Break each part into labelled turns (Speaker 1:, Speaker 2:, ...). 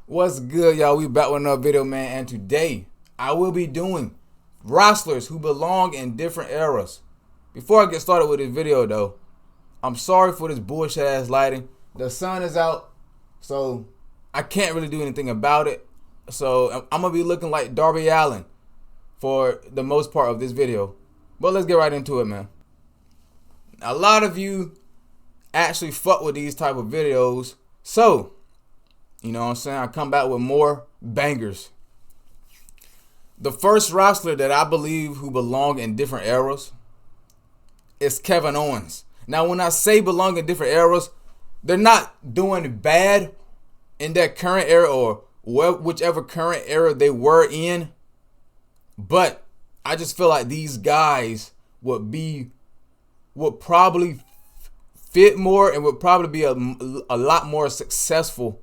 Speaker 1: What's good, y'all? We back with another video, man. And today, I will be doing wrestlers who belong in different eras. Before I get started with this video, though, I'm sorry for this bullshit ass lighting. The sun is out, so I can't really do anything about it. So I'm gonna be looking like Darby Allin for the most part of this video. But let's get right into it, man. A lot of you actually fuck with these type of videos, so you know what I'm saying, I come back with more bangers. The first wrestler that I believe who belong in different eras is Kevin Owens. Now, when I say belong in different eras, they're not doing bad in that current era or whichever current era they were in. But I just feel like these guys would probably fit more and would probably be a lot more successful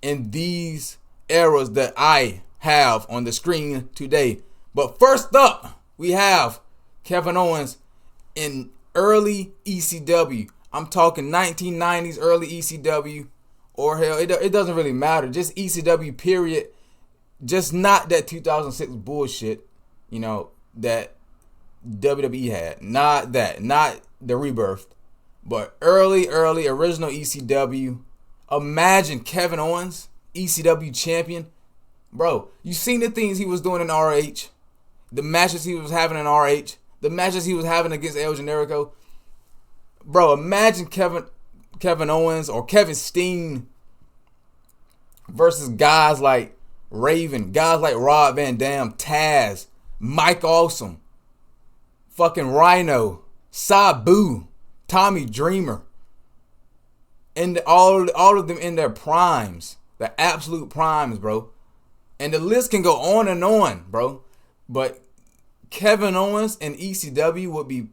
Speaker 1: in these eras that I have on the screen today. But first up, we have Kevin Owens in early ECW. I'm talking 1990s, early ECW, or hell, it doesn't really matter. Just ECW, period. Just not that 2006 bullshit, you know, that WWE had. Not that. Not the rebirth. But early original ECW. Imagine Kevin Owens, ECW champion. Bro, you seen the things he was doing in RH, the matches he was having in RH, the matches he was having against El Generico. Bro, imagine Kevin Owens or Kevin Steen versus guys like Raven, guys like Rob Van Dam, Taz, Mike Awesome, fucking Rhino, Sabu, Tommy Dreamer. And all of them in their primes, the absolute primes, bro. And the list can go on, bro. But Kevin Owens and ECW would be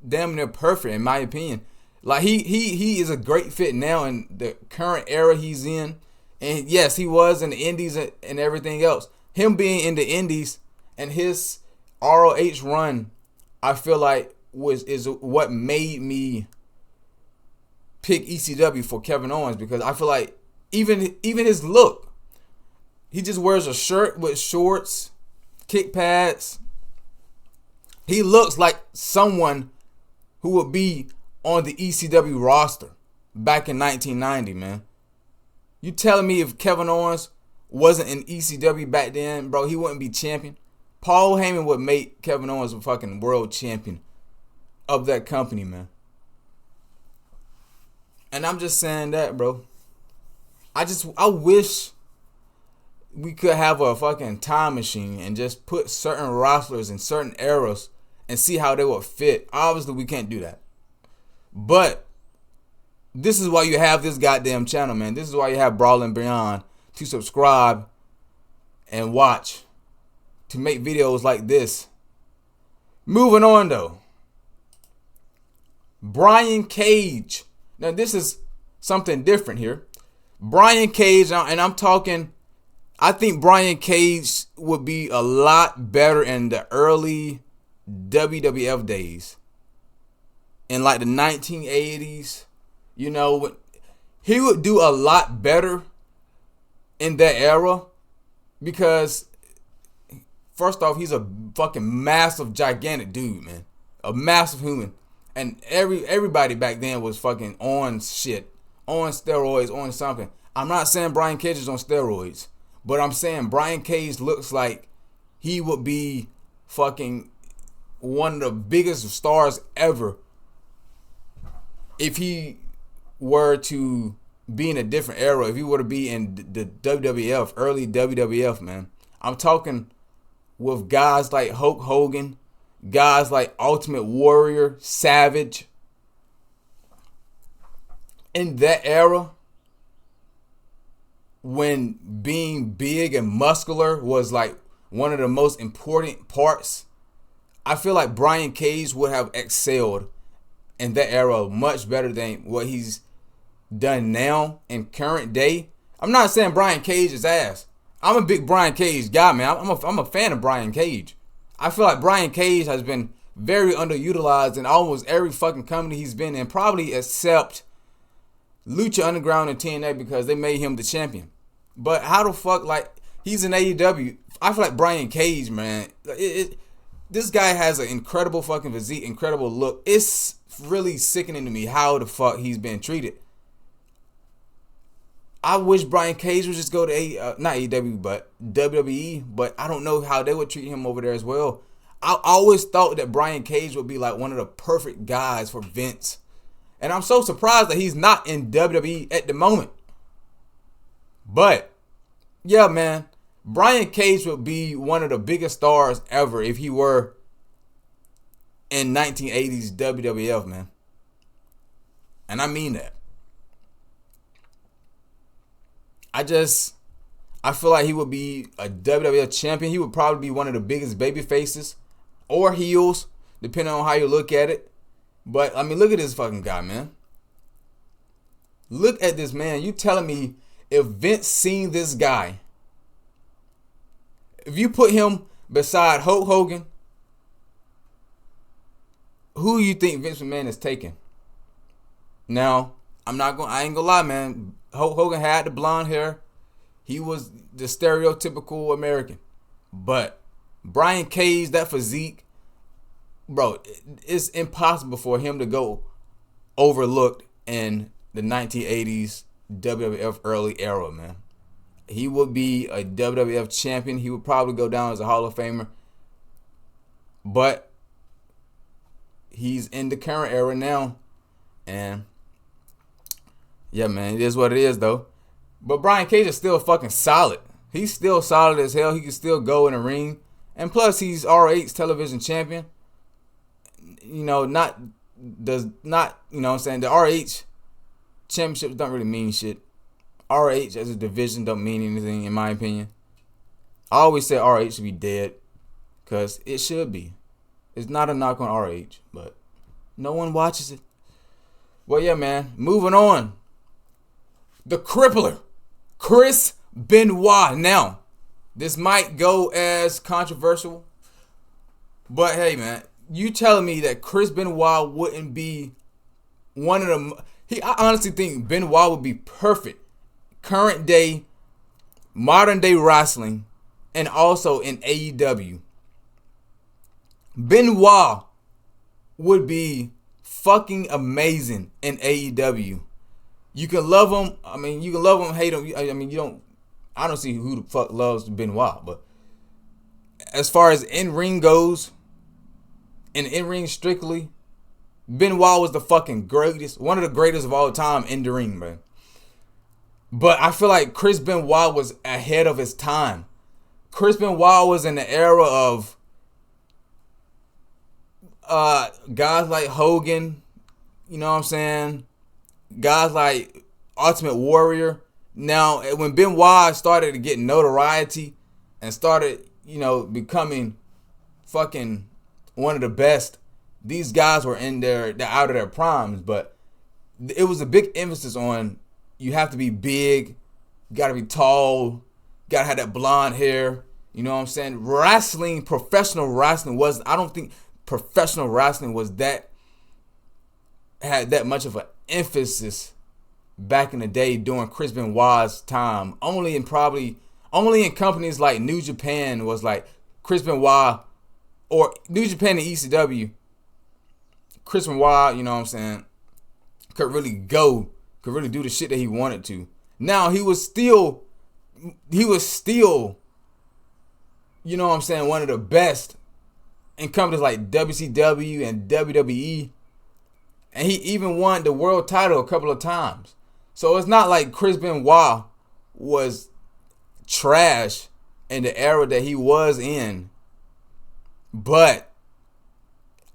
Speaker 1: damn near perfect, in my opinion. Like he is a great fit now in the current era he's in. And yes, he was in the Indies and everything else. Him being in the Indies and his ROH run, I feel like is what made me pick ECW for Kevin Owens, because I feel like even his look, he just wears a shirt with shorts, kick pads. He looks like someone who would be on the ECW roster back in 1990, man. You telling me if Kevin Owens wasn't in ECW back then, bro, he wouldn't be champion? Paul Heyman would make Kevin Owens a fucking world champion of that company, man. And I'm just saying that, bro. I wish we could have a fucking time machine and just put certain wrestlers in certain eras and see how they would fit. Obviously, we can't do that. But this is why you have this goddamn channel, man. This is why you have Brawl and Beyond, to subscribe and watch, to make videos like this. Moving on, though. Brian Cage. Now, this is something different here. Brian Cage, and I'm talking, I think Brian Cage would be a lot better in the early WWF days. In like the 1980s, you know, he would do a lot better in that era because, first off, he's a fucking massive, gigantic dude, man. A massive human. And everybody back then was fucking on shit, on steroids, on something. I'm not saying Brian Cage is on steroids, but I'm saying Brian Cage looks like he would be fucking one of the biggest stars ever if he were to be in a different era, if he were to be in the WWF, early WWF, man. I'm talking with guys like Hulk Hogan, guys like Ultimate Warrior, Savage. In that era, when being big and muscular was like one of the most important parts, I feel like Brian Cage would have excelled in that era much better than what he's done now in current day. I'm not saying Brian Cage is ass. I'm a big Brian Cage guy, man. I'm a fan of Brian Cage. I feel like Brian Cage has been very underutilized in almost every fucking company he's been in, probably except Lucha Underground and TNA, because they made him the champion. But how the fuck, like, he's in AEW. I feel like Brian Cage, man. This guy has an incredible fucking physique, incredible look. It's really sickening to me how the fuck he's been treated. I wish Brian Cage would just go to not AEW, but WWE. But I don't know how they would treat him over there as well. I always thought that Brian Cage would be like one of the perfect guys for Vince. And I'm so surprised that he's not in WWE at the moment. But, yeah, man. Brian Cage would be one of the biggest stars ever if he were in 1980s WWF, man. And I mean that. I feel like he would be a WWF champion. He would probably be one of the biggest baby faces or heels, depending on how you look at it. But, I mean, look at this fucking guy, man. Look at this man. You telling me if Vince seen this guy, if you put him beside Hulk Hogan, who do you think Vince McMahon is taking? Now, I ain't gonna lie, man. Hulk Hogan had the blonde hair. He was the stereotypical American. But Brian Cage, that physique, bro, it's impossible for him to go overlooked in the 1980s WWF early era, man. He would be a WWF champion. He would probably go down as a Hall of Famer. But he's in the current era now. And yeah, man, it is what it is, though. But Brian Cage is still fucking solid. He's still solid as hell. He can still go in the ring. And plus, he's ROH television champion. You know, you know what I'm saying? The ROH championships don't really mean shit. ROH as a division don't mean anything, in my opinion. I always say ROH should be dead, because it should be. It's not a knock on ROH, but no one watches it. Well, yeah, man. Moving on. The Crippler, Chris Benoit. Now, this might go as controversial, but hey, man, you telling me that Chris Benoit wouldn't be one of them? I honestly think Benoit would be perfect. Current day, modern day wrestling, and also in AEW. Benoit would be fucking amazing in AEW. You can love him. I mean, you can love him, hate him. I mean, I don't see who the fuck loves Benoit. But as far as in-ring goes, and in-ring strictly, Benoit was the fucking greatest, one of the greatest of all time in the ring, man. But I feel like Chris Benoit was ahead of his time. Chris Benoit was in the era of guys like Hogan, you know what I'm saying? Guys like Ultimate Warrior. Now, when Benoit started to get notoriety and started, becoming fucking one of the best, these guys were they're out of their primes. But it was a big emphasis on you have to be big, you gotta be tall, gotta have that blonde hair. You know what I'm saying? Professional wrestling I don't think professional wrestling had that much of an emphasis back in the day during Chris Benoit's time. Only in companies like New Japan was like Chris Benoit, or New Japan and ECW. Chris Benoit, you know what I'm saying, could really do the shit that he wanted to. Now he was still, you know what I'm saying, one of the best in companies like WCW and WWE. And he even won the world title a couple of times. So it's not like Chris Benoit was trash in the era that he was in. But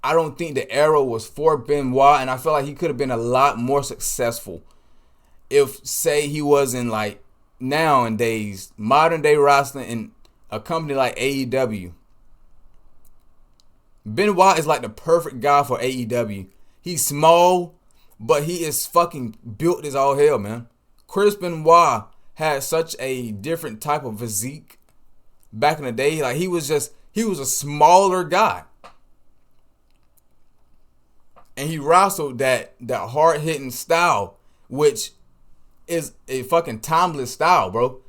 Speaker 1: I don't think the era was for Benoit, and I feel like he could have been a lot more successful if, say, he was in like nowadays modern day wrestling in a company like AEW. Benoit is like the perfect guy for AEW. He's small, but he is fucking built as all hell, man. Chris Benoit had such a different type of physique back in the day. Like he was a smaller guy. And he wrestled that hard-hitting style, which is a fucking timeless style, bro.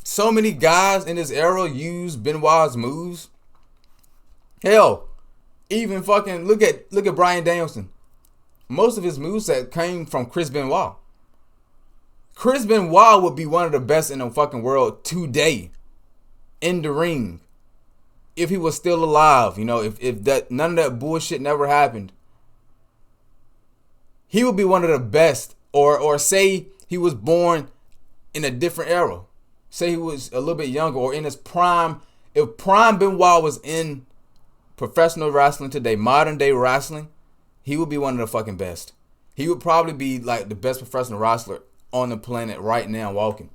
Speaker 1: So many guys in this era use Benoit's moves. Hell, even fucking look at Bryan Danielson. Most of his moveset came from Chris Benoit. Chris Benoit would be one of the best in the fucking world today in the ring if he was still alive. You know, if that none of that bullshit never happened. He would be one of the best. Or say he was born in a different era. Say he was a little bit younger or in his prime. If prime Benoit was in professional wrestling today, modern day wrestling, he would be one of the fucking best. He would probably be like the best professional wrestler on the planet right now walking.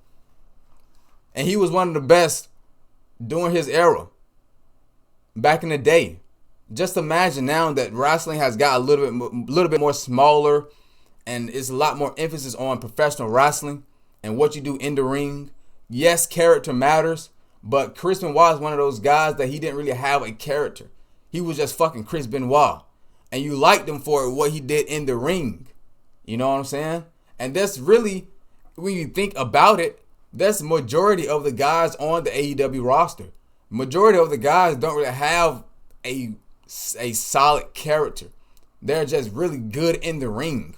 Speaker 1: And he was one of the best during his era. Back in the day. Just imagine now that wrestling has got a little bit more smaller, and it's a lot more emphasis on professional wrestling and what you do in the ring. Yes, character matters, but Chris Benoit is one of those guys that he didn't really have a character. He was just fucking Chris Benoit. And you liked him for what he did in the ring. You know what I'm saying? And that's really, when you think about it, that's the majority of the guys on the AEW roster. Majority of the guys don't really have a solid character. They're just really good in the ring.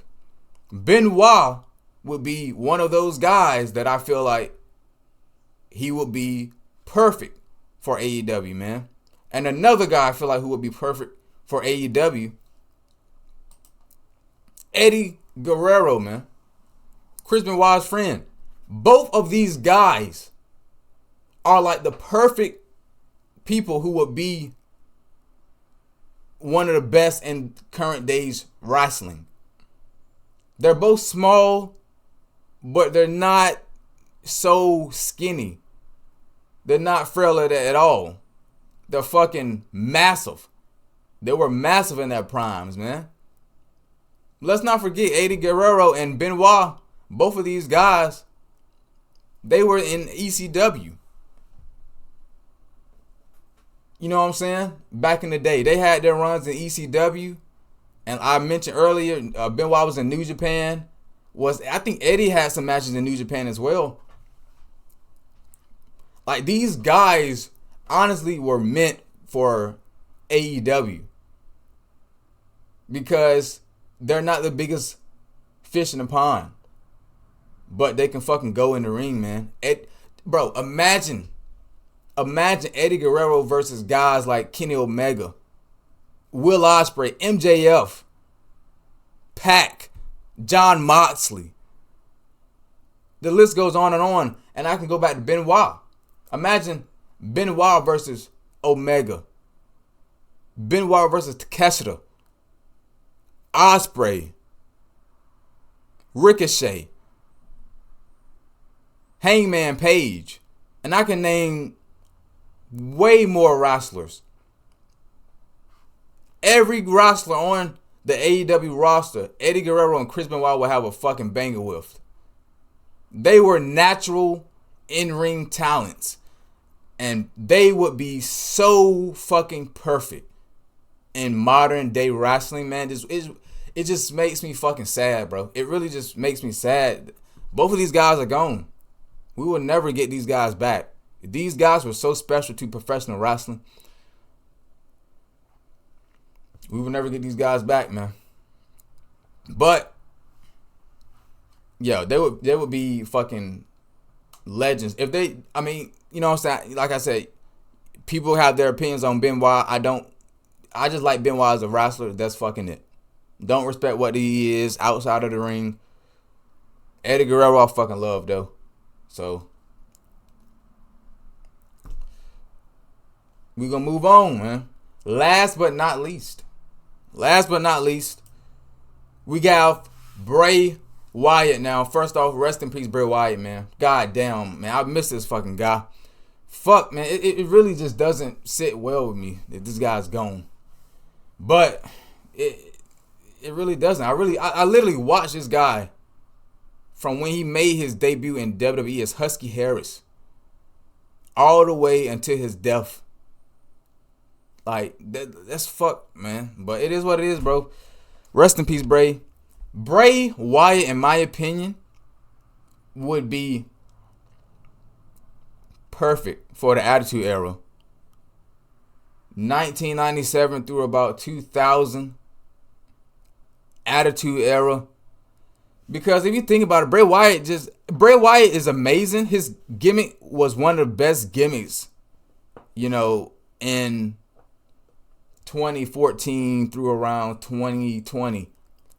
Speaker 1: Benoit would be one of those guys that I feel like he would be perfect for AEW, man. And another guy I feel like who would be perfect for AEW, Eddie Guerrero, man. Chris Benoit's friend. Both of these guys are like the perfect people who would be one of the best in current days wrestling. They're both small, but they're not so skinny. They're not frail at all. They're fucking massive. They were massive in their primes, man. Let's not forget Eddie Guerrero and Benoit. Both of these guys, they were in ECW. You know what I'm saying? Back in the day, they had their runs in ECW. And I mentioned earlier, Benoit was in New Japan. I think Eddie had some matches in New Japan as well. Like, these guys honestly were meant for AEW. Because they're not the biggest fish in the pond. But they can fucking go in the ring, man. Bro, imagine Eddie Guerrero versus guys like Kenny Omega, Will Ospreay, MJF, Pac, John Moxley. The list goes on. And I can go back to Benoit. Imagine Benoit versus Omega. Benoit versus Takeshita. Ospreay. Ricochet. Hangman Page. And I can name way more wrestlers. Every wrestler on the AEW roster, Eddie Guerrero and Chris Benoit will have a fucking banger with. They were natural in-ring talents. And they would be so fucking perfect in modern day wrestling, man. It just makes me fucking sad, bro. It really just makes me sad. Both of these guys are gone. We will never get these guys back. These guys were so special to professional wrestling. We will never get these guys back, man. But yo, they would be fucking legends. If they, I mean, you know what I'm saying? Like I said, people have their opinions on Benoit. I just like Benoit as a wrestler. That's fucking it. Don't respect what he is outside of the ring. Eddie Guerrero I fucking love though. So we're gonna move on, man. Last but not least, we got Bray Wyatt now. First off, rest in peace, Bray Wyatt, man. God damn, man. I miss this fucking guy. Fuck, man. It really just doesn't sit well with me that this guy's gone. But it really doesn't. I literally watched this guy from when he made his debut in WWE as Husky Harris all the way until his death. Like, that's fucked, man. But it is what it is, bro. Rest in peace, Bray. Bray Wyatt, in my opinion, would be perfect for the Attitude Era. 1997 through about 2000. Attitude Era. Because if you think about it, Bray Wyatt is amazing. His gimmick was one of the best gimmicks, in 2014 through around 2020.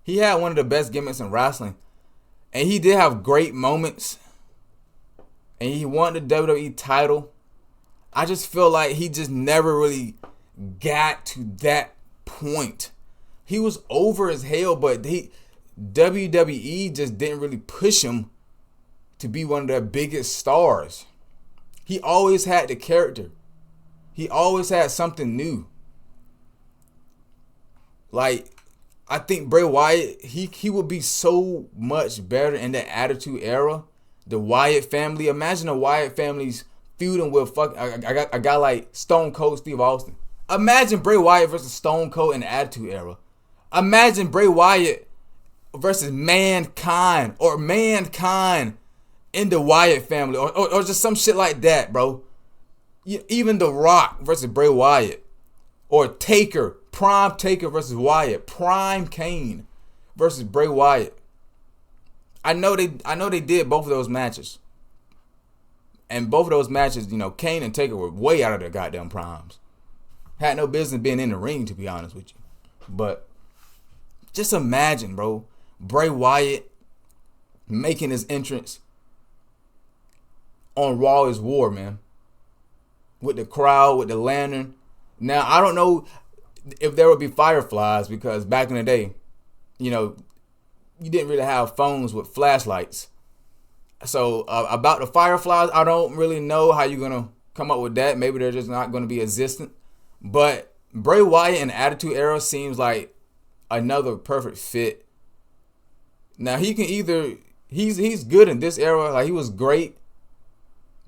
Speaker 1: He had one of the best gimmicks in wrestling. And he did have great moments. And he won the WWE title. I just feel like he just never really got to that point. He was over as hell, but WWE just didn't really push him to be one of their biggest stars. He always had the character. He always had something new. Like, I think Bray Wyatt, he would be so much better in that Attitude Era. The Wyatt family. Imagine the Wyatt family's feuding with a guy like Stone Cold Steve Austin. Imagine Bray Wyatt versus Stone Cold in the Attitude Era. Imagine Bray Wyatt versus Mankind, or Mankind in the Wyatt family, or just some shit like that, bro. Even The Rock versus Bray Wyatt, or Taker, Prime Taker versus Wyatt, Prime Kane versus Bray Wyatt. I know they did both of those matches, and both of those matches, Kane and Taker were way out of their goddamn primes. Had no business being in the ring, to be honest with you. But just imagine, bro, Bray Wyatt making his entrance on Raw is War, man. With the crowd, with the lantern. Now, I don't know if there would be fireflies, because back in the day, you didn't really have phones with flashlights. So about the fireflies, I don't really know how you're going to come up with that. Maybe they're just not going to be existent. But Bray Wyatt in the Attitude Era seems like another perfect fit. Now, he can either, he's good in this era, like he was great,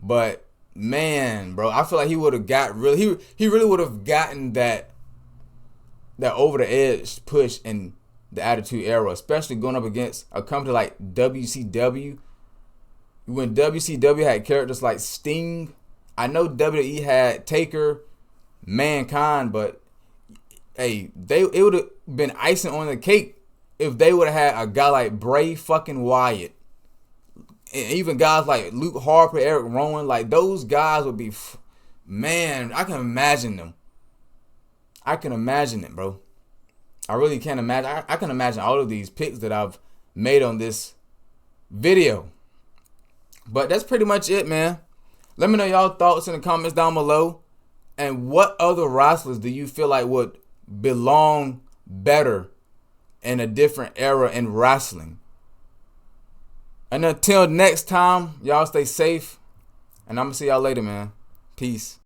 Speaker 1: but man, bro, I feel like he would have got he really would have gotten that over the edge push in the Attitude Era, especially going up against a company like WCW. When WCW had characters like Sting, I know WWE had Taker, Mankind, but hey, it would have been icing on the cake if they would have had a guy like Bray fucking Wyatt, and even guys like Luke Harper, Eric Rowan. Like, those guys would be, man, I can imagine them. I can imagine it, bro. I really can't imagine. I can imagine all of these picks that I've made on this video. But that's pretty much it, man. Let me know y'all thoughts in the comments down below. And what other wrestlers do you feel like would belong better in a different era in wrestling? And until next time, y'all stay safe. And I'm going to see y'all later, man. Peace.